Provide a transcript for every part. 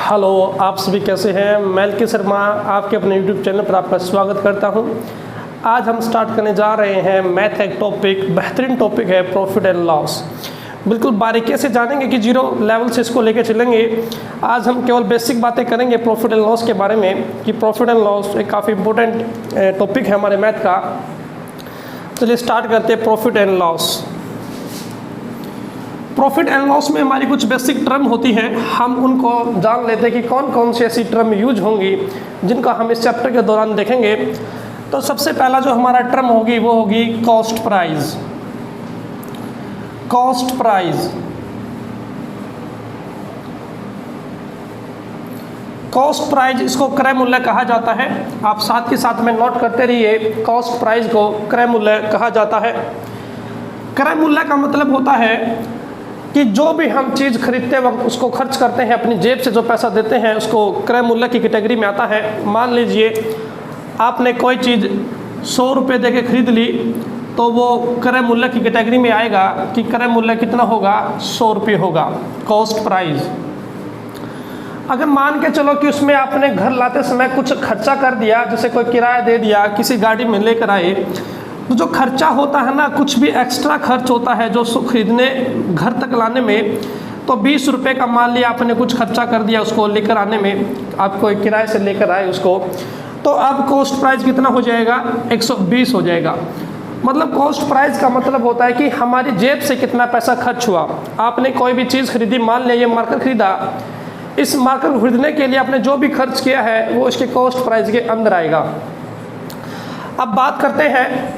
Hello, आप सभी कैसे हैं। मैं एलके शर्मा आपके अपने यूट्यूब चैनल पर आपका स्वागत करता हूं। आज हम स्टार्ट करने जा रहे हैं मैथ एक टॉपिक, बेहतरीन टॉपिक है प्रॉफिट एंड लॉस। बिल्कुल बारीकी से जानेंगे कि जीरो लेवल से इसको लेके चलेंगे। आज हम केवल बेसिक बातें करेंगे प्रॉफिट एंड लॉस के बारे में कि प्रॉफिट एंड लॉस एक काफ़ी इंपॉर्टेंट टॉपिक है हमारे मैथ का। चलिए स्टार्ट करते हैं profit and loss. Profit and loss में हमारी कुछ बेसिक टर्म होती हैं, हम उनको जान लेते हैं कि कौन कौन सी ऐसी टर्म यूज होंगी जिनका हम इस चैप्टर के दौरान देखेंगे। तो सबसे पहला जो हमारा टर्म होगी वो होगी cost price. Cost price, cost price इसको क्रय मूल्य कहा जाता है। आप साथ के साथ में नोट करते रहिए, कॉस्ट प्राइस को क्रय मूल्य कहा जाता है। क्रय मूल्य का मतलब होता है कि जो भी हम चीज़ खरीदते वक्त उसको खर्च करते हैं, अपनी जेब से जो पैसा देते हैं उसको क्रय मूल्य की कैटेगरी में आता है। मान लीजिए आपने कोई चीज़ 100 रुपये दे के खरीद ली तो वो क्रय मूल्य की कैटेगरी में आएगा कि क्रय मूल्य कितना होगा, 100 रुपये होगा, कॉस्ट प्राइस। अगर मान के चलो कि उसमें आपने घर लाते समय कुछ खर्चा कर दिया, जैसे कोई किराया दे दिया, किसी गाड़ी में लेकर आए, तो जो खर्चा होता है ना, कुछ भी एक्स्ट्रा खर्च होता है जो खरीदने घर तक लाने में, तो 20 रुपये का मान लिया आपने कुछ खर्चा कर दिया उसको लेकर आने में, आप कोई किराए से लेकर आए उसको, तो अब कॉस्ट प्राइस कितना हो जाएगा, 120 हो जाएगा। मतलब कॉस्ट प्राइस का मतलब होता है कि हमारी जेब से कितना पैसा खर्च हुआ। आपने कोई भी चीज़ खरीदी, मान लिया ये मार्कर खरीदा, इस मार्कर को खरीदने के लिए आपने जो भी खर्च किया है वो इसके कॉस्ट प्राइस के अंदर आएगा। अब बात करते हैं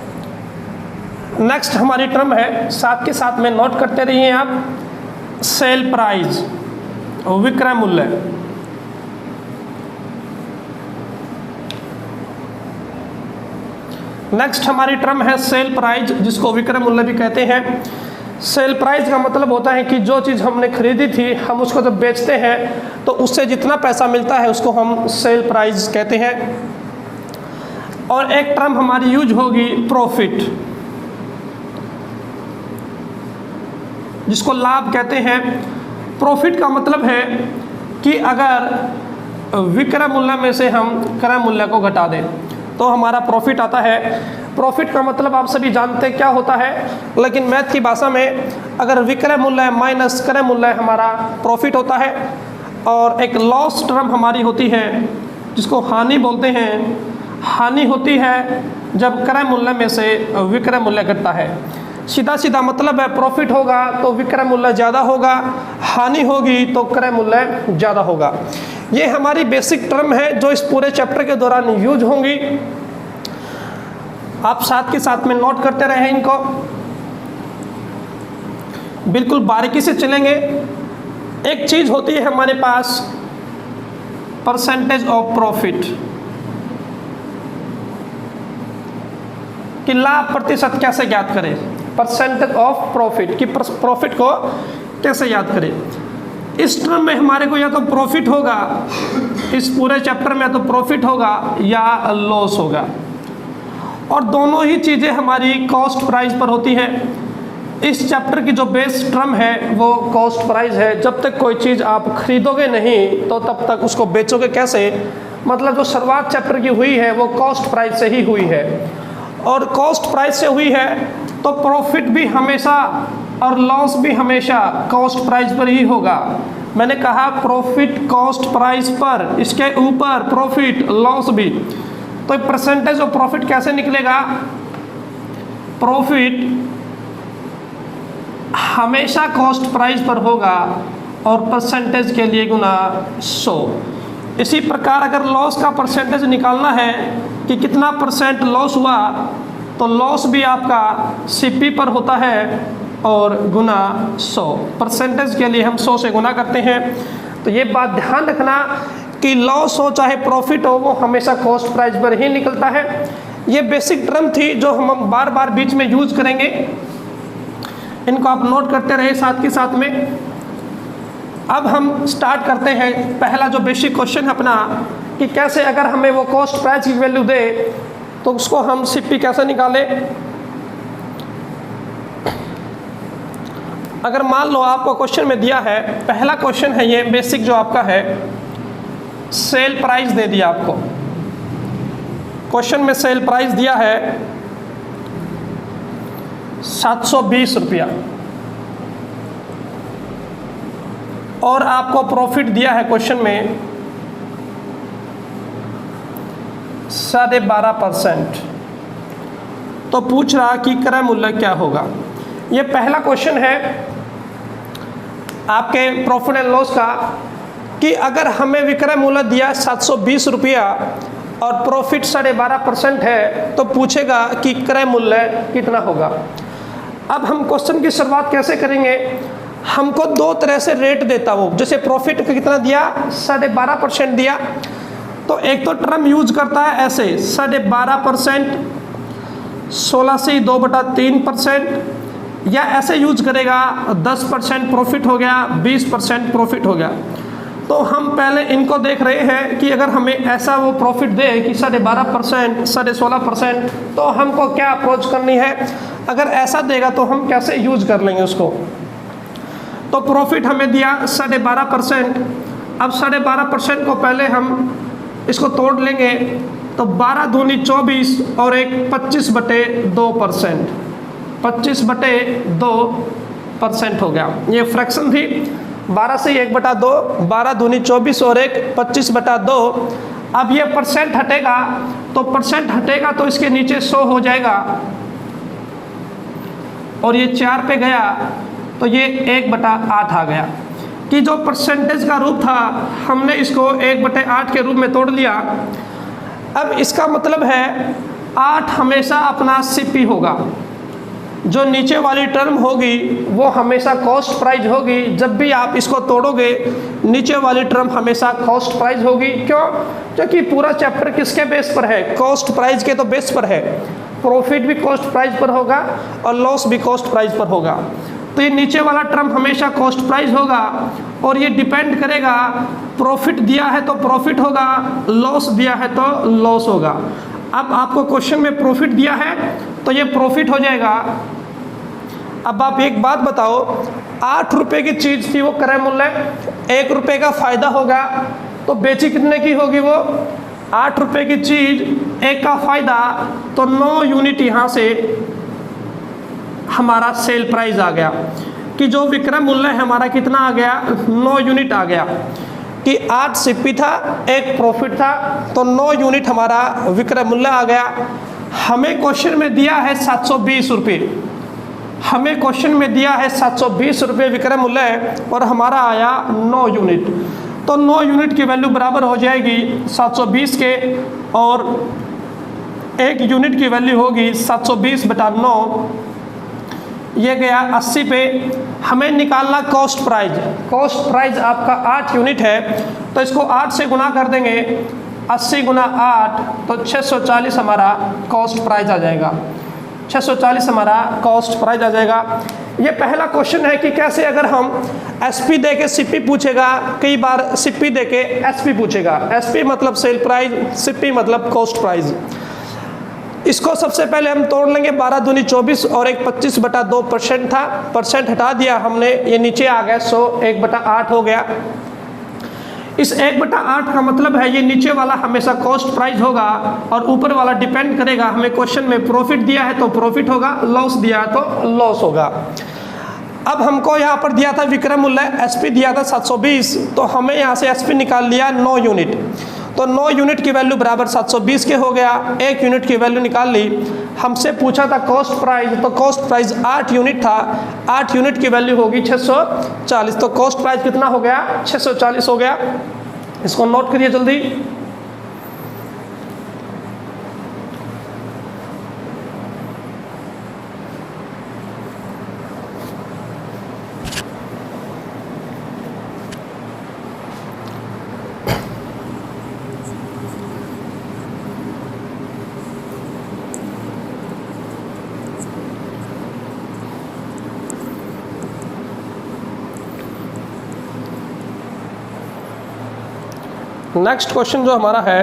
नेक्स्ट हमारी टर्म है, साथ के साथ में नोट करते रहिए आप, सेल प्राइस, विक्रय मूल्य। नेक्स्ट हमारी टर्म है सेल प्राइस, जिसको विक्रय मूल्य भी कहते हैं। सेल प्राइस का मतलब होता है कि जो चीज़ हमने खरीदी थी, हम उसको जब बेचते हैं तो उससे जितना पैसा मिलता है उसको हम सेल प्राइस कहते हैं। और एक टर्म हमारी यूज होगी प्रॉफिट, जिसको लाभ कहते हैं। प्रॉफिट का मतलब है कि अगर विक्रय मूल्य में से हम क्रय मूल्य को घटा दें तो हमारा प्रॉफिट आता है। प्रॉफिट का मतलब आप सभी जानते हैं क्या होता है, लेकिन मैथ की भाषा में अगर विक्रय मूल्य माइनस क्रय मूल्य हमारा प्रॉफिट होता है। और एक लॉस टर्म हमारी होती है जिसको हानि बोलते हैं। हानि होती है जब क्रय मूल्य में से विक्रय मूल्य घटता है। सीधा सीधा मतलब है, प्रॉफिट होगा तो विक्रय मूल्य ज़्यादा होगा, हानि होगी तो क्रय मूल्य ज़्यादा होगा। ये हमारी बेसिक टर्म है जो इस पूरे चैप्टर के दौरान यूज होंगी। आप साथ के साथ में नोट करते रहें इनको, बिल्कुल बारीकी से चलेंगे। एक चीज़ होती है हमारे पास परसेंटेज ऑफ प्रॉफिट, कि लाभ प्रतिशत कैसे ज्ञात करें। परसेंटेज ऑफ प्रॉफिट कि प्रॉफिट को कैसे याद करें। इस टर्म में हमारे को या तो प्रॉफिट होगा, इस पूरे चैप्टर में तो प्रॉफिट होगा या लॉस होगा, और दोनों ही चीज़ें हमारी कॉस्ट प्राइस पर होती है। इस चैप्टर की जो बेस टर्म है वो कॉस्ट प्राइस है। जब तक कोई चीज़ आप खरीदोगे नहीं तो तब तक उसको बेचोगे कैसे। मतलब जो शुरुआत चैप्टर की हुई है वो कॉस्ट प्राइस से ही हुई है, और कॉस्ट प्राइस से हुई है तो प्रॉफिट भी हमेशा और लॉस भी हमेशा कॉस्ट प्राइस पर ही होगा। मैंने कहा प्रॉफिट कॉस्ट प्राइस पर, इसके ऊपर प्रॉफिट लॉस भी। तो परसेंटेज ऑफ प्रॉफिट कैसे निकलेगा, प्रॉफिट हमेशा कॉस्ट प्राइस पर होगा और परसेंटेज के लिए गुना 100। इसी प्रकार अगर लॉस का परसेंटेज निकालना है कि कितना परसेंट लॉस हुआ, तो लॉस भी आपका सीपी पर होता है और गुना 100। परसेंटेज के लिए हम 100 से गुना करते हैं। तो ये बात ध्यान रखना कि लॉस हो चाहे प्रॉफिट हो, वो हमेशा कॉस्ट प्राइस पर ही निकलता है। ये बेसिक टर्म थी जो हम बार बार बीच में यूज करेंगे, इनको आप नोट करते रहे साथ के साथ में। अब हम स्टार्ट करते हैं पहला जो बेसिक क्वेश्चन है अपना, कि कैसे अगर हमें वो कॉस्ट प्राइस की वैल्यू दे तो उसको हम सीपी कैसे निकालें। अगर मान लो आपको क्वेश्चन में दिया है, पहला क्वेश्चन है ये बेसिक जो आपका है, सेल प्राइस दे दिया आपको, क्वेश्चन में सेल प्राइस दिया है 720 रुपया और आपको प्रॉफिट दिया है क्वेश्चन में 12.5%। तो पूछ रहा कि क्रय मूल्य क्या होगा। ये पहला क्वेश्चन है आपके प्रॉफिट एंड लॉस का कि अगर हमें विक्रय मूल्य दिया 720 रुपया और प्रॉफिट 12.5% है तो पूछेगा कि क्रय मूल्य कितना होगा। अब हम क्वेश्चन की शुरुआत कैसे करेंगे, हमको दो तरह से रेट देता वो, जैसे प्रॉफिट का कितना दिया 12.5% दिया, तो एक तो टर्म यूज करता है ऐसे 12.5%, 16 से 2/3%, या ऐसे यूज करेगा 10% प्रॉफिट हो गया, 20% प्रॉफिट हो गया। तो हम पहले इनको देख रहे हैं कि अगर हमें ऐसा वो प्रॉफिट दे कि 12.5%, 16%, तो हमको क्या अप्रोच करनी है। अगर ऐसा देगा तो हम कैसे यूज कर लेंगे उसको। तो प्रॉफिट हमें दिया 12.5%, अब 12.5% को पहले हम इसको तोड़ लेंगे, तो 12 दूनी 24 और एक 25/2%, 25/2% हो गया। ये फ्रैक्शन थी, 12 से 1/2, 12 दूनी 24 और एक 25/2। अब ये परसेंट हटेगा, तो परसेंट हटेगा तो इसके नीचे 100 हो जाएगा और ये 4 पे गया तो ये 1/8 आ गया कि जो परसेंटेज का रूप था हमने इसको 1/8 के रूप में तोड़ लिया। अब इसका मतलब है 8 हमेशा अपना सीपी होगा, जो नीचे वाली टर्म होगी वो हमेशा कॉस्ट प्राइस होगी। जब भी आप इसको तोड़ोगे नीचे वाली टर्म हमेशा कॉस्ट प्राइस होगी। क्यों? क्योंकि पूरा चैप्टर किसके बेस पर है, कॉस्ट प्राइस के तो बेस पर है। प्रॉफिट भी कॉस्ट प्राइस पर होगा और लॉस भी कॉस्ट प्राइस पर होगा। तो ये नीचे वाला टर्म हमेशा कॉस्ट प्राइस होगा और ये डिपेंड करेगा, प्रॉफिट दिया है तो प्रॉफिट होगा, लॉस दिया है तो लॉस होगा। अब आपको क्वेश्चन में प्रॉफिट दिया है तो ये प्रॉफिट हो जाएगा। अब आप एक बात बताओ, 8 रुपये की चीज़ थी वो क्रय मूल्य, 1 रुपये का फायदा होगा तो बेची कितने की होगी वो 8 रुपये की चीज़, 1 का फायदा, तो 9 यूनिट यहाँ से हमारा सेल प्राइस आ गया कि जो विक्रय मूल्य हमारा कितना आ गया 9 यूनिट आ गया कि 8 सीपी था, 1 प्रॉफिट था, तो 9 यूनिट हमारा विक्रय मूल्य आ गया। हमें क्वेश्चन में दिया है 720 रुपये, हमें क्वेश्चन में दिया है 720 रुपये विक्रय मूल्य और हमारा आया 9 यूनिट। तो 9 यूनिट की वैल्यू बराबर हो जाएगी 720 के, और 1 यूनिट की वैल्यू होगी 720/9, ये गया 80 पे। हमें निकालना कॉस्ट प्राइस, कॉस्ट प्राइस आपका 8 यूनिट है तो इसको 8 से गुना कर देंगे, 80 × 8 तो 640 हमारा कॉस्ट प्राइस आ जाएगा, 640 हमारा कॉस्ट प्राइस आ जाएगा। ये पहला क्वेश्चन है कि कैसे अगर हम एसपी दे के सीपी पूछेगा, कई बार सीपी दे के एसपी पूछेगा। एसपी मतलब सेल प्राइस, सीपी मतलब कॉस्ट प्राइस। इसको सबसे पहले हम तोड़ लेंगे, 12 दूनी 24 और एक 25/2% था, परसेंट हटा दिया हमने, ये नीचे आ गया 100, 1/8 हो गया। इस 1/8 का मतलब है ये नीचे वाला हमेशा कॉस्ट प्राइस होगा और ऊपर वाला डिपेंड करेगा। हमें क्वेश्चन में प्रॉफिट दिया है तो प्रॉफिट होगा, लॉस दिया है तो लॉस होगा। अब हमको यहाँ पर दिया था विक्रय मूल्य, एसपी दिया था 720, तो हमें यहाँ से एसपी निकाल लिया 9 यूनिट, तो 9 यूनिट की वैल्यू बराबर 720 के हो गया। 1 यूनिट की वैल्यू निकाल ली। हमसे पूछा था कॉस्ट प्राइस, तो कॉस्ट प्राइस 8 यूनिट था, 8 यूनिट की वैल्यू होगी 640, तो कॉस्ट प्राइस कितना हो गया 640 हो गया। इसको नोट करिए जल्दी। नेक्स्ट क्वेश्चन जो हमारा है,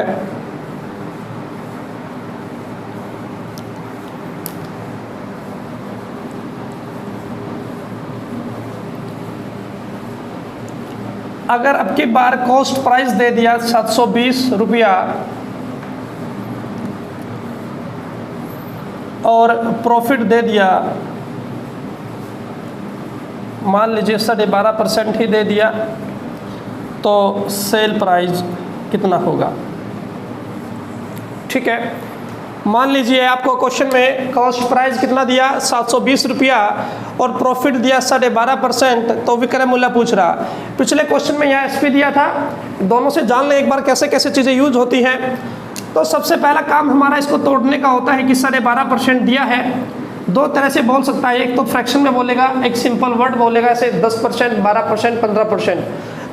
अगर अब की बार कॉस्ट प्राइस दे दिया 720 रुपया और प्रॉफिट दे दिया मान लीजिए 12.5% ही दे दिया, तो सेल प्राइस कितना होगा? ठीक है, मान लीजिए आपको क्वेश्चन में कॉस्ट प्राइस कितना दिया 720 रुपया और प्रॉफिट दिया 12.5%, तो विक्रय मूल्य पूछ रहा। पिछले क्वेश्चन में यहाँ एसपी दिया था, दोनों से जान लें एक बार कैसे कैसे चीज़ें यूज होती हैं। तो सबसे पहला काम हमारा इसको तोड़ने का होता है कि 12.5% दिया है। दो तरह से बोल सकता है, एक तो फ्रैक्शन में बोलेगा, एक सिंपल वर्ड बोलेगा, ऐसे 10%, 12%, 15%।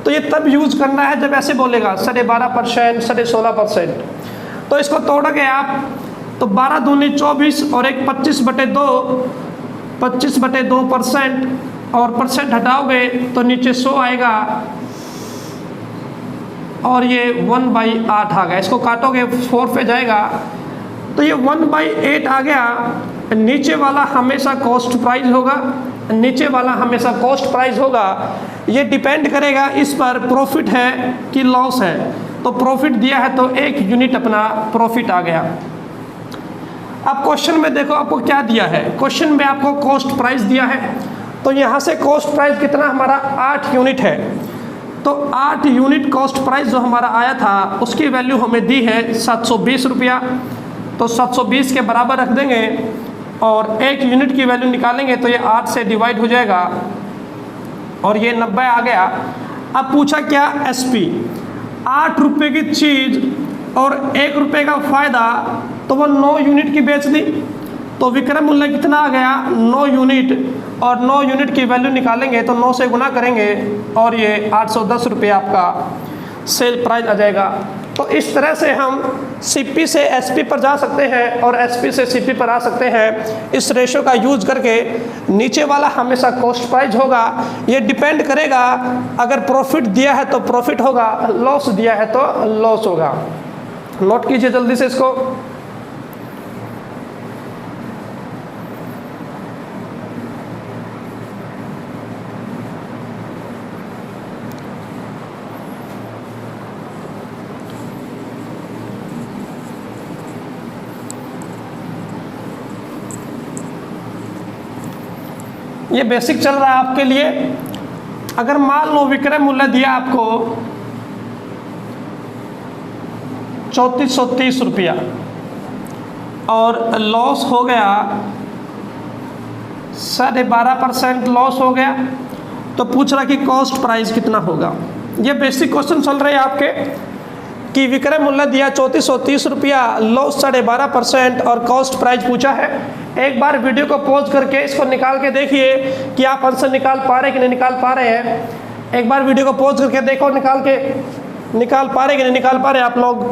तो ये तब यूज करना है जब ऐसे बोलेगा 12.5%, 16%। तो इसको तोड़ोगे आप तो 12 दूनी 24 और एक 25/2, 25/2% और परसेंट हटाओगे तो नीचे 100 आएगा और ये 1/8 आ गया। इसको काटोगे 4 पे जाएगा तो ये 1/8 आ गया। नीचे वाला हमेशा कॉस्ट प्राइस होगा, नीचे वाला हमेशा कॉस्ट प्राइस होगा। ये डिपेंड करेगा इस पर प्रॉफिट है कि लॉस है। तो प्रॉफिट दिया है तो 1 यूनिट अपना प्रॉफिट आ गया। अब क्वेश्चन में देखो आपको क्या दिया है। क्वेश्चन में आपको कॉस्ट प्राइस दिया है, तो यहाँ से कॉस्ट प्राइस कितना हमारा 8 यूनिट है। तो 8 यूनिट कॉस्ट प्राइस जो हमारा आया था उसकी वैल्यू हमें दी है 720 रुपया। तो 720 के बराबर रख देंगे और 1 यूनिट की वैल्यू निकालेंगे तो ये 8 से डिवाइड हो जाएगा और ये 90 आ गया। अब पूछा क्या एसपी, 8 रुपये की चीज़ और 1 रुपये का फ़ायदा, तो वो 9 यूनिट की बेच दी। तो विक्रय मूल्य कितना आ गया 9 यूनिट, और 9 यूनिट की वैल्यू निकालेंगे तो 9 से गुना करेंगे और ये 810 रुपये आपका सेल प्राइस आ जाएगा। तो इस तरह से हम सीपी से एसपी पर जा सकते हैं और एसपी से सीपी पर आ सकते हैं। इस रेशो का यूज करके नीचे वाला हमेशा कॉस्ट प्राइस होगा। ये डिपेंड करेगा, अगर प्रॉफिट दिया है तो प्रॉफिट होगा, लॉस दिया है तो लॉस होगा। नोट कीजिए जल्दी से इसको। ये बेसिक चल रहा है आपके लिए। अगर मान लो विक्रय मूल्य दिया आपको 3430 रुपया और लॉस हो गया 12.5% लॉस हो गया, तो पूछ रहा कि कॉस्ट प्राइस कितना होगा। ये बेसिक क्वेश्चन चल रहे हैं आपके कि विक्रय मूल्य दिया 3430 रुपया, लॉस 12.5% और कॉस्ट प्राइस पूछा है। एक बार वीडियो को पॉज करके इसको निकाल के देखिए कि आप आंसर निकाल पा रहे हैं कि नहीं निकाल पा रहे हैं। एक बार वीडियो को पॉज करके देखो, निकाल पा रहे कि नहीं निकाल पा रहे आप लोग।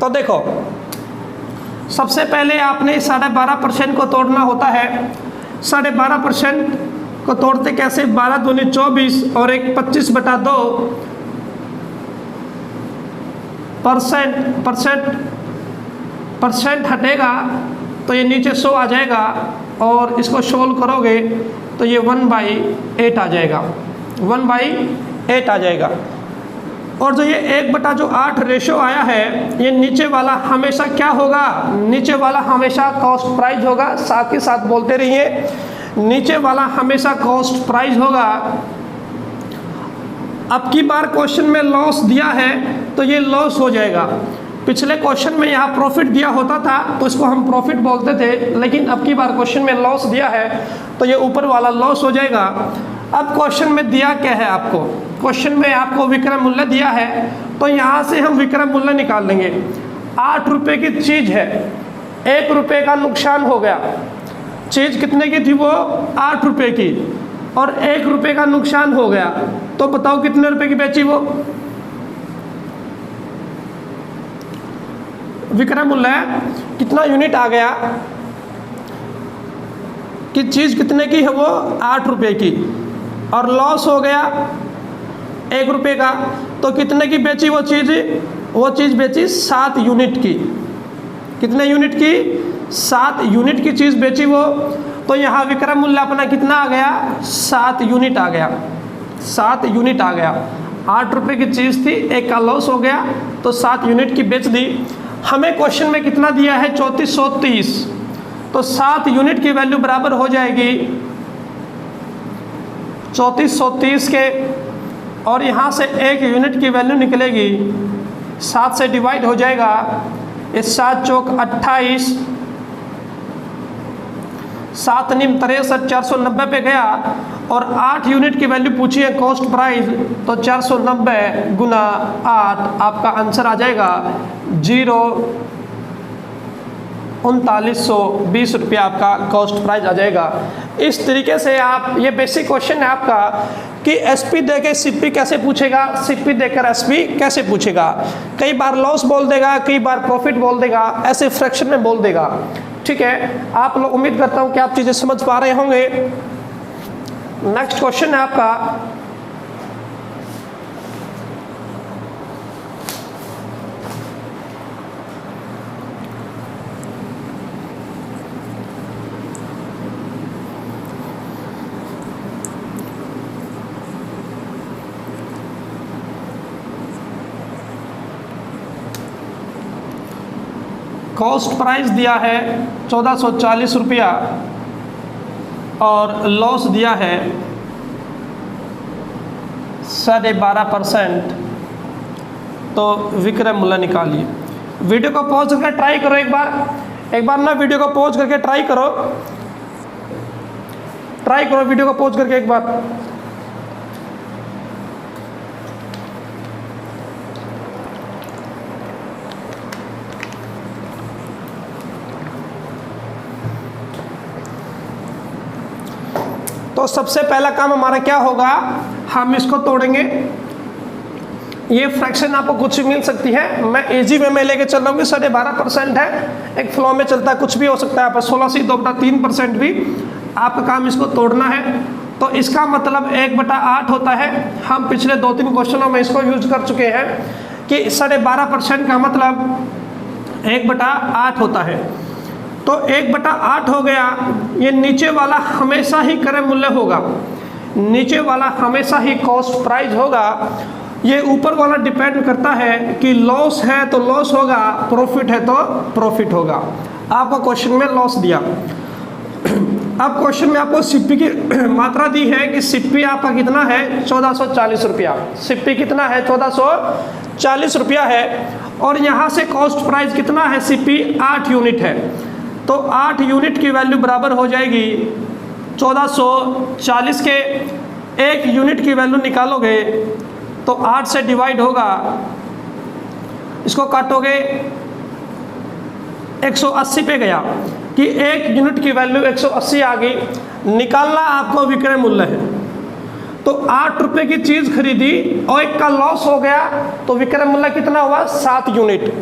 तो देखो, सबसे पहले आपने 12.5% को तोड़ना होता है। 12.5% को तोड़ते कैसे, 12 दूनी 24 और एक 25/2 परसेंट हटेगा तो ये नीचे 100 आ जाएगा और इसको सोल्व करोगे तो ये 1/8 आ जाएगा, 1/8 आ जाएगा। और जो ये 1/8 रेशो आया है, ये नीचे वाला हमेशा क्या होगा, नीचे वाला हमेशा कॉस्ट प्राइस होगा। साथ ही साथ बोलते रहिए, नीचे वाला हमेशा कॉस्ट प्राइस होगा। अब की बार क्वेश्चन में लॉस दिया है तो ये लॉस हो जाएगा। पिछले क्वेश्चन में यहाँ प्रॉफिट दिया होता था तो इसको हम प्रॉफिट बोलते थे, लेकिन अब की बार क्वेश्चन में लॉस दिया है तो ये ऊपर वाला लॉस हो जाएगा। अब क्वेश्चन में दिया क्या है आपको, क्वेश्चन में आपको विक्रय मूल्य दिया है, तो यहाँ से हम विक्रय मूल्य निकाल लेंगे। 8 रुपये की चीज़ है, 1 रुपये का नुकसान हो गया। चीज़ कितने की थी वो 8 रुपये की, और 1 रुपये का नुकसान हो गया, तो बताओ कितने रुपए की बेची वो। विक्रय मूल्य कितना यूनिट आ गया कि चीज़ कितने की है वो 8 रुपये की, और लॉस हो गया 1 रुपये का, तो कितने की बेची वो चीज़ बेची 7 यूनिट की। कितने यूनिट की, 7 यूनिट की चीज़ बेची वो। तो यहाँ विक्रय मूल्य अपना कितना आ गया, 7 यूनिट आ गया, 7 यूनिट आ गया। 8 रुपये की चीज़ थी, एक का लॉस हो गया तो 7 यूनिट की बेच दी। हमें क्वेश्चन में कितना दिया है, 3430, तो 7 यूनिट की वैल्यू बराबर हो जाएगी 3430 के, और यहाँ से 1 यूनिट की वैल्यू निकलेगी, 7 से डिवाइड हो जाएगा, इस 7 चौक 28, 7 निम 63, 490 पे गया, और 8 यूनिट की वैल्यू पूछी है कॉस्ट प्राइस, तो 490 गुना 8 आपका आंसर आ जाएगा 3920 रुपया आपका कॉस्ट प्राइस आ जाएगा। इस तरीके से आप, ये बेसिक क्वेश्चन है आपका कि एसपी देके सीपी कैसे पूछेगा, सीपी देकर एसपी कैसे पूछेगा। कई बार लॉस बोल देगा, कई बार प्रॉफिट बोल देगा, ऐसे फ्रैक्शन में बोल देगा। ठीक है, आप लोग, उम्मीद करता हूँ कि आप चीज़ें समझ पा रहे होंगे। नेक्स्ट क्वेश्चन है आपका, कॉस्ट प्राइस दिया है 1440 रुपया और लॉस दिया है 12.5%, तो विक्रय मूल्य निकालिए। वीडियो को पॉज करके ट्राई करो एक बार ना, वीडियो को पॉज करके ट्राई करो वीडियो को पॉज करके एक बार। तो सबसे पहला काम हमारा क्या होगा, हम इसको तोड़ेंगे। ये फ्रैक्शन आपको कुछ भी मिल सकती है, मैं इजी वे में लेके चल रहा हूँ कि 12.5% है, एक फ्लो में चलता है, कुछ भी हो सकता है। आप 16 से 2/3% भी आपका काम इसको तोड़ना है। तो इसका मतलब 1/8 होता है। हम पिछले 2-3 क्वेश्चनों में इसको यूज कर चुके हैं कि 12.5% का मतलब 1/8 होता है। तो 1/8 हो गया। ये नीचे वाला हमेशा ही क्रय मूल्य होगा, नीचे वाला हमेशा ही कॉस्ट प्राइस होगा। ये ऊपर वाला डिपेंड करता है कि लॉस है तो लॉस होगा, प्रॉफिट है तो प्रॉफिट होगा। आपको क्वेश्चन में लॉस दिया, अब क्वेश्चन में आपको सिप्पी की मात्रा दी है कि सिप्पी आपका कितना है, 1440 रुपया। सिप्पी कितना है, 1440 रुपया है। और यहाँ से कॉस्ट प्राइस कितना है, सिप्पी 8 यूनिट है, तो 8 यूनिट की वैल्यू बराबर हो जाएगी 1440 के। 1 यूनिट की वैल्यू निकालोगे तो 8 से डिवाइड होगा, इसको काटोगे 180 पे गया कि 1 यूनिट की वैल्यू 180 आ गई। निकालना आपको विक्रय मूल्य है। तो 8 रुपये की चीज़ खरीदी और 1 का लॉस हो गया, तो विक्रय मूल्य कितना हुआ, 7 यूनिट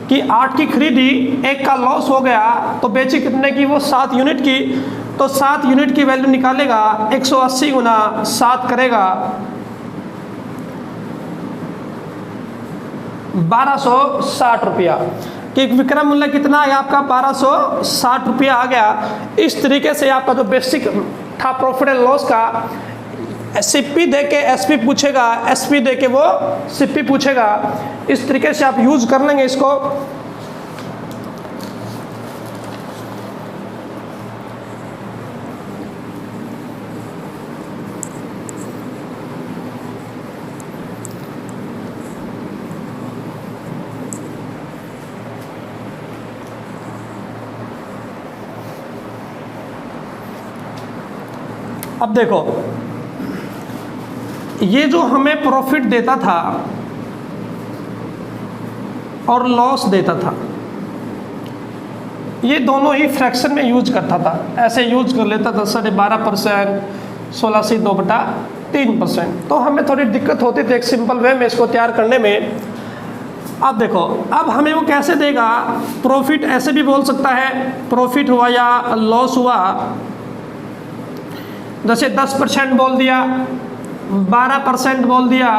कि 8 की खरीदी, 1 का लॉस हो गया, तो बेची कितने की, वो 7 यूनिट की। तो 7 यूनिट की वैल्यू निकालेगा, 180 गुना 7 करेगा 1260 रुपया कि विक्रय मूल्य कितना आया आपका, 1260 रुपया आ गया। इस तरीके से आपका जो बेसिक था प्रॉफिट एंड लॉस का, सीपी दे के एसपी पूछेगा, एसपी दे के वो सीपी पूछेगा। इस तरीके से आप यूज कर लेंगे इसको। अब देखो, ये जो हमें प्रॉफिट देता था और लॉस देता था, ये दोनों ही फ्रैक्शन में यूज करता था। ऐसे यूज कर लेता था 12.5%, 16 से 2/3%। तो हमें थोड़ी दिक्कत होती थी एक सिंपल वे में इसको तैयार करने में। अब देखो, अब हमें वो कैसे देगा, प्रॉफिट ऐसे भी बोल सकता है, प्रॉफिट हुआ या लॉस हुआ। जैसे 10% बोल दिया, 12% बोल दिया,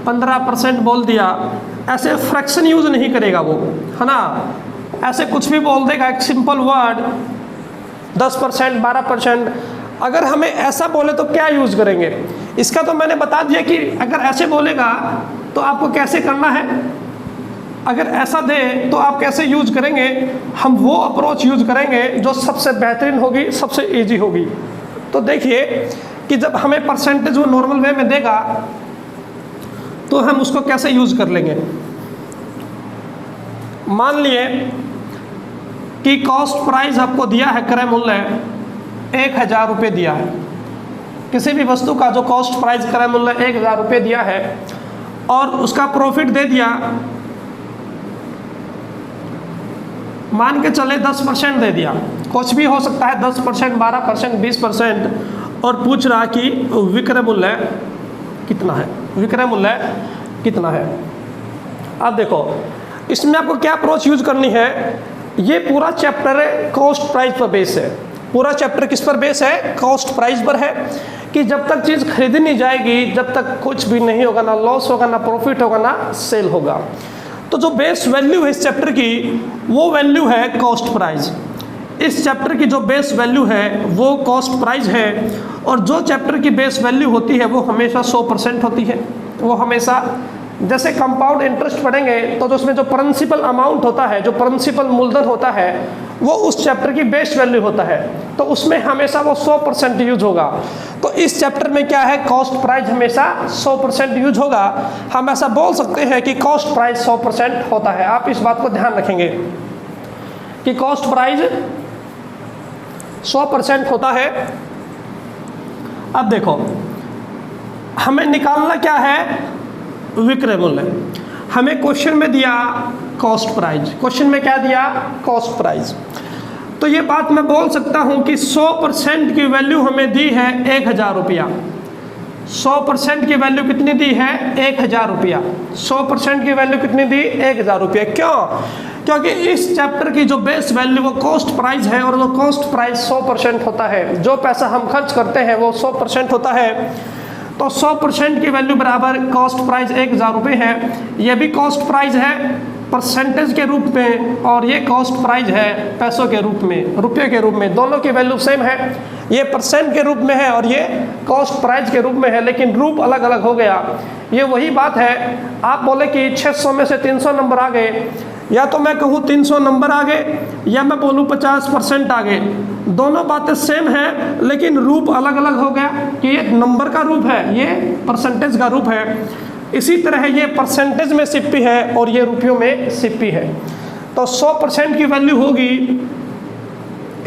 15% बोल दिया। ऐसे फ्रैक्शन यूज नहीं करेगा वो, है ना। ऐसे कुछ भी बोल देगा, एक सिंपल वर्ड 10%, 12%। अगर हमें ऐसा बोले तो क्या यूज़ करेंगे? इसका तो मैंने बता दिया कि अगर ऐसे बोलेगा तो आपको कैसे करना है, अगर ऐसा दे तो आप कैसे यूज करेंगे। हम वो अप्रोच यूज करेंगे जो सबसे बेहतरीन होगी, सबसे इजी होगी। तो देखिए कि जब हमें परसेंटेज वो नॉर्मल वे में देगा तो हम उसको कैसे यूज कर लेंगे। मान लिए कि कॉस्ट प्राइस आपको दिया है, क्रय मूल्य 1000 रुपये दिया है। किसी भी वस्तु का जो कॉस्ट प्राइस क्रय मूल्य 1000 रुपये दिया है और उसका प्रॉफिट दे दिया, मान के चले 10% दे दिया, कुछ भी हो सकता है 10%, 12%, 20%, और पूछ रहा कि विक्रय मूल्य कितना है, विक्रय मूल्य कितना है। अब देखो इसमें आपको क्या अप्रोच यूज करनी है। ये पूरा चैप्टर कॉस्ट प्राइस पर बेस है। पूरा चैप्टर किस पर बेस है? कॉस्ट प्राइस पर है कि जब तक चीज़ खरीदी नहीं जाएगी, जब तक कुछ भी नहीं होगा, ना लॉस होगा, ना प्रॉफिट होगा, ना सेल होगा। तो जो बेस वैल्यू है इस चैप्टर की, वो वैल्यू है कॉस्ट प्राइस। इस चैप्टर की जो बेस वैल्यू है वो कॉस्ट प्राइस है। और जो चैप्टर की बेस वैल्यू होती है वो हमेशा 100% होती है। वो हमेशा, जैसे कंपाउंड इंटरेस्ट पढ़ेंगे तो उसमें जो प्रिंसिपल अमाउंट होता है, जो प्रिंसिपल मूलधन होता है, वो उस चैप्टर की बेस वैल्यू होता है, तो उसमें हमेशा वो 100% यूज होगा। तो इस चैप्टर में क्या है, कॉस्ट प्राइस हमेशा 100% यूज होगा। हम ऐसा बोल सकते हैं कि कॉस्ट प्राइस 100% होता है। आप इस बात को ध्यान रखेंगे कि कॉस्ट प्राइस 100% होता है। अब देखो हमें निकालना क्या है, विक्रय मूल्य। हमें क्वेश्चन में दिया कॉस्ट प्राइस, क्वेश्चन में क्या दिया, कॉस्ट प्राइस। तो ये बात मैं बोल सकता हूं कि 100% की वैल्यू हमें दी है 1000 रुपया। 100% की वैल्यू कितनी दी है, 1000 रुपया। 100% की वैल्यू कितनी दी, 1000 रुपया। क्यों? क्योंकि इस चैप्टर की जो बेस वैल्यू वो कॉस्ट प्राइस है, और वो कॉस्ट प्राइस 100% होता है। जो पैसा हम खर्च करते हैं वो 100% होता है। तो 100% की वैल्यू बराबर कॉस्ट प्राइस 1000 रुपये है। ये भी कॉस्ट प्राइस है परसेंटेज के रूप में, और ये कॉस्ट प्राइस है पैसों के रूप में, रुपये के रूप में। दोनों की वैल्यू सेम है। ये परसेंट के रूप में है और ये कॉस्ट प्राइस के रूप में है, लेकिन रूप अलग अलग हो गया। ये वही बात है, आप बोले कि 600 में से 300 नंबर आ गए, या तो मैं कहूँ 300 नंबर आ गए, या मैं बोलूँ 50% आ गए। दोनों बातें सेम हैं, लेकिन रूप अलग अलग हो गया कि ये नंबर का रूप है, ये परसेंटेज का रूप है। इसी तरह ये परसेंटेज में सिप्पी है और ये रुपयों में सिप्पी है। तो 100% की वैल्यू होगी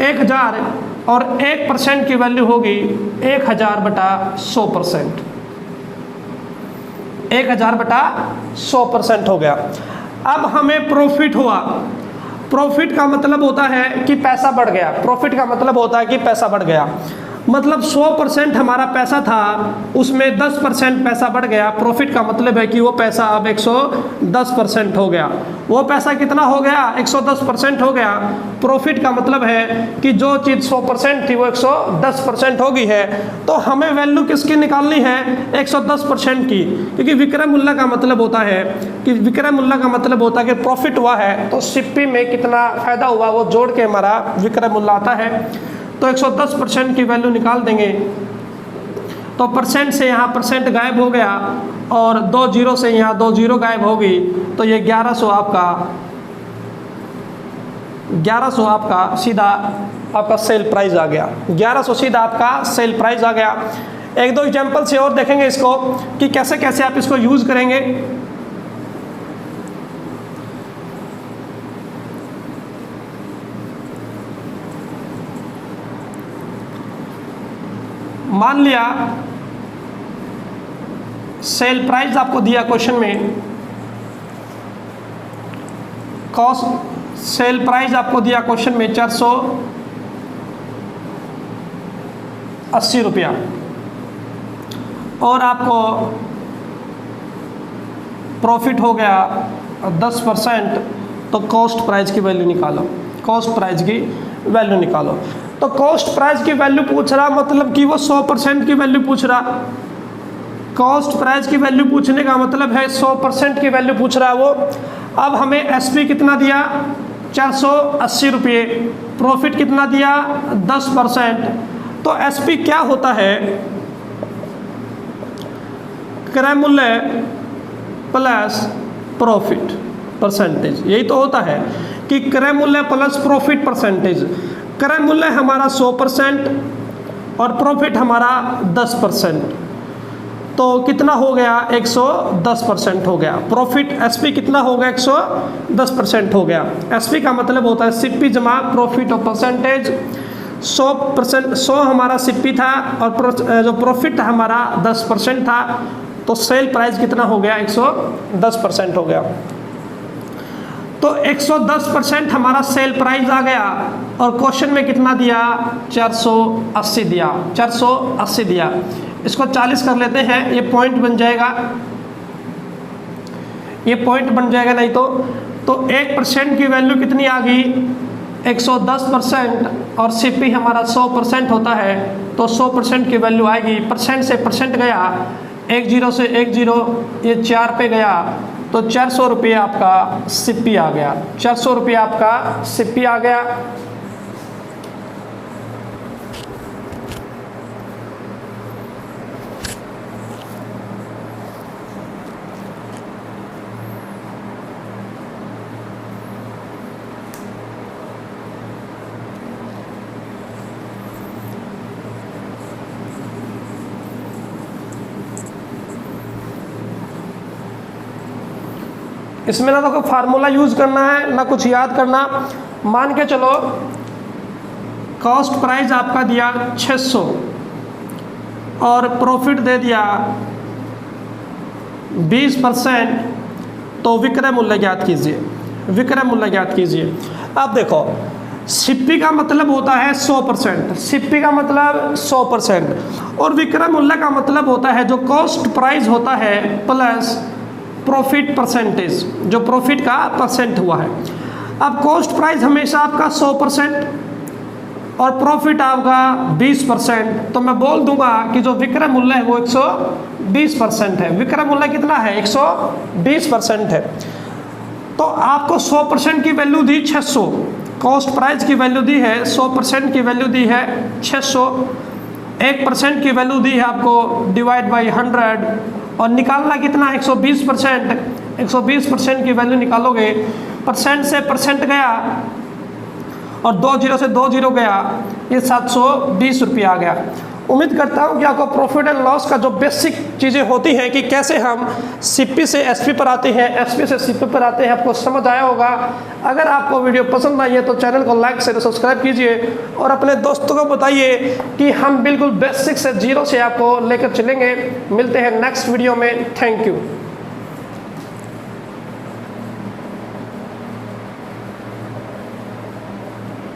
1000 और 1% की वैल्यू होगी 1000 बटा 100%। 1000 बटा 100% हो गया। अब हमें प्रॉफिट हुआ। प्रॉफिट का मतलब होता है कि पैसा बढ़ गया। प्रॉफिट का मतलब होता है कि पैसा बढ़ गया। मतलब 100% हमारा पैसा था, उसमें 10% पैसा बढ़ गया। प्रॉफिट का मतलब है कि वो पैसा अब 110% हो गया। वो पैसा कितना हो गया, 110% हो गया। प्रॉफिट का मतलब है कि जो चीज़ 100% थी वो 110% हो गई है। तो हमें वैल्यू किसकी निकालनी है, 110% की, क्योंकि विक्रय मूल्य का मतलब होता है कि विक्रय मूल्य का मतलब होता है कि प्रॉफिट हुआ है तो सिप्पी में कितना फ़ायदा हुआ वो जोड़ के हमारा विक्रय मूल्य आता है। तो 110% की वैल्यू निकाल देंगे। तो परसेंट से यहाँ परसेंट गायब हो गया और 2 जीरो से यहाँ 2 जीरो गायब हो गई। तो ये 1100 आपका सीधा आपका सेल प्राइस आ गया। 1100 सीधा आपका सेल प्राइस आ गया। एक दो एग्जांपल से और देखेंगे इसको कि कैसे कैसे आप इसको यूज़ करेंगे। मान लिया सेल प्राइस आपको दिया क्वेश्चन में, कॉस्ट सेल प्राइस आपको दिया क्वेश्चन में 480 रुपया, और आपको प्रॉफिट हो गया 10%। तो कॉस्ट प्राइस की वैल्यू निकालो, कॉस्ट प्राइस की वैल्यू निकालो। तो कॉस्ट प्राइस की वैल्यू पूछ रहा, मतलब कि वो 100% की वैल्यू पूछ रहा। कॉस्ट प्राइस की वैल्यू पूछने का मतलब है 100% की वैल्यू पूछ रहा है वो। अब हमें एसपी कितना दिया, 480 रुपये। प्रॉफिट कितना दिया 10%। तो एसपी क्या होता है, क्रय मूल्य प्लस प्रॉफिट परसेंटेज। यही तो होता है कि क्रय मूल्य प्लस प्रॉफिट परसेंटेज। क्रय मूल्य हमारा 100% और प्रॉफिट हमारा 10%, तो कितना हो गया 110% हो गया। प्रॉफिट एसपी कितना हो गया 110% हो गया। एसपी का मतलब होता है सीपी जमा प्रॉफिट और परसेंटेज। 100% 100 हमारा सीपी था और जो प्रॉफिट हमारा 10% था, तो सेल प्राइस कितना हो गया 110% हो गया। तो 110% हमारा सेल प्राइस आ गया और क्वेश्चन में कितना दिया 480 दिया, 480 दिया। इसको 40 कर लेते हैं, ये पॉइंट बन जाएगा, ये पॉइंट बन जाएगा। नहीं तो 1% की वैल्यू कितनी आ गई 110% और सीपी हमारा 100% होता है, तो 100% की वैल्यू आएगी। परसेंट से परसेंट गया, 1 0 से 1 0, ये 4 पे गया, तो 400 रुपये आपका सीपी आ गया। 400 रुपये आपका सीपी आ गया। इसमें ना तो कोई फार्मूला यूज़ करना है ना कुछ याद करना। मान के चलो कॉस्ट प्राइस आपका दिया 600 और प्रॉफिट दे दिया 20%, तो विक्रय मूल्य ज्ञात कीजिए। विक्रय मूल्य ज्ञात कीजिए। अब देखो सीपी का मतलब होता है 100%, सीपी का मतलब 100% और विक्रय मूल्य का मतलब होता है जो कॉस्ट प्राइस होता है प्लस प्रॉफिट परसेंटेज, जो प्रॉफिट का परसेंट हुआ है। अब कॉस्ट प्राइस हमेशा आपका 100% और प्रॉफिट आपका 20%, तो मैं बोल दूंगा कि जो विक्रय मूल्य है वो 120% है। विक्रय मूल्य कितना है 120% है। तो आपको 100% की वैल्यू दी 600, कॉस्ट प्राइस की वैल्यू दी है 100% की वैल्यू दी है 600, 1% की वैल्यू दी है आपको डिवाइड बाई 100 और निकालना कितना 120%। 120% की वैल्यू निकालोगे, परसेंट से परसेंट गया और 2 0 से 2 0 गया, ये 720 रुपये आ गया। उम्मीद करता हूँ कि आपको प्रॉफिट एंड लॉस का जो बेसिक चीज़ें होती हैं कि कैसे हम सीपी से एसपी पर आते हैं, एसपी से सीपी पर आते हैं, आपको समझ आया होगा। अगर आपको वीडियो पसंद आई है तो चैनल को लाइक शेयर सब्सक्राइब कीजिए और अपने दोस्तों को बताइए कि हम बिल्कुल बेसिक से जीरो से आपको लेकर चलेंगे। मिलते हैं नेक्स्ट वीडियो में। Thank you.